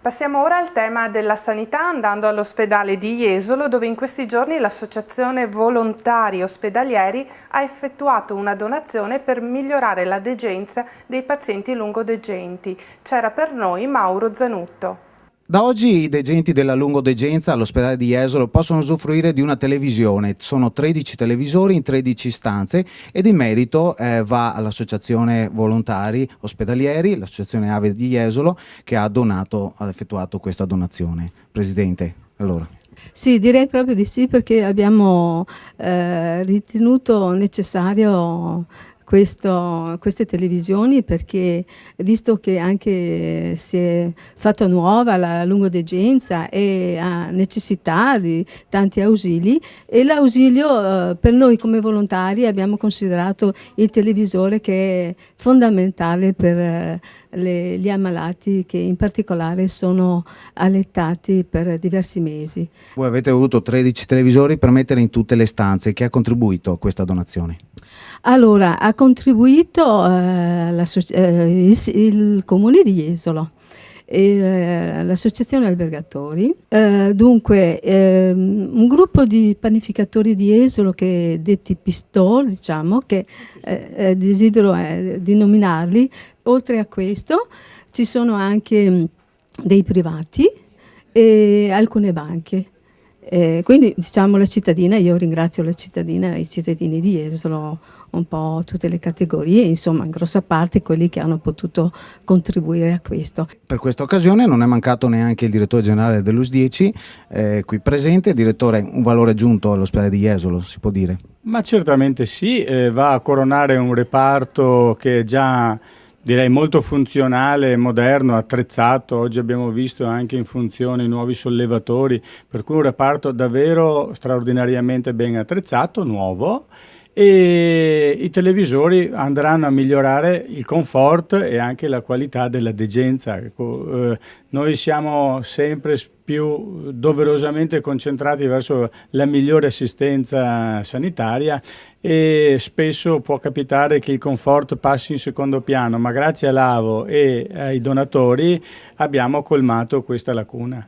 Passiamo ora al tema della sanità andando all'ospedale di Jesolo, dove in questi giorni l'associazione Volontari Ospedalieri ha effettuato una donazione per migliorare la degenza dei pazienti lungodegenti. C'era per noi Mauro Zanutto. Da oggi i degenti della lungodegenza all'ospedale di Jesolo possono usufruire di una televisione. Sono 13 televisori in 13 stanze ed il merito va all'associazione Volontari Ospedalieri, l'associazione Ave di Jesolo, che ha effettuato questa donazione. Presidente, allora. Sì, direi proprio di sì, perché abbiamo ritenuto necessario queste televisioni, perché visto che anche si è fatta nuova la lungodegenza e ha necessità di tanti ausili, e l'ausilio per noi come volontari abbiamo considerato il televisore che è fondamentale per gli ammalati che in particolare sono allettati per diversi mesi. Voi avete avuto 13 televisori per mettere in tutte le stanze. Chi ha contribuito a questa donazione? Allora, ha contribuito il comune di Jesolo, l'associazione albergatori, dunque un gruppo di panificatori di Jesolo, che detti Pistol, diciamo, che desidero di nominarli. Oltre a questo ci sono anche dei privati e alcune banche. Quindi diciamo la cittadina, io ringrazio la cittadina e i cittadini di Jesolo, un po' tutte le categorie, insomma in grossa parte quelli che hanno potuto contribuire a questo. Per questa occasione non è mancato neanche il direttore generale dell'US10 qui presente. Direttore, un valore aggiunto all'ospedale di Jesolo, si può dire? Ma certamente sì, va a coronare un reparto che è già, direi, molto funzionale, moderno, attrezzato. Oggi abbiamo visto anche in funzione i nuovi sollevatori, per cui un reparto davvero straordinariamente ben attrezzato, nuovo, e i televisori andranno a migliorare il comfort e anche la qualità della degenza. Noi siamo sempre più doverosamente concentrati verso la migliore assistenza sanitaria e spesso può capitare che il comfort passi in secondo piano, ma grazie all'AVO e ai donatori abbiamo colmato questa lacuna.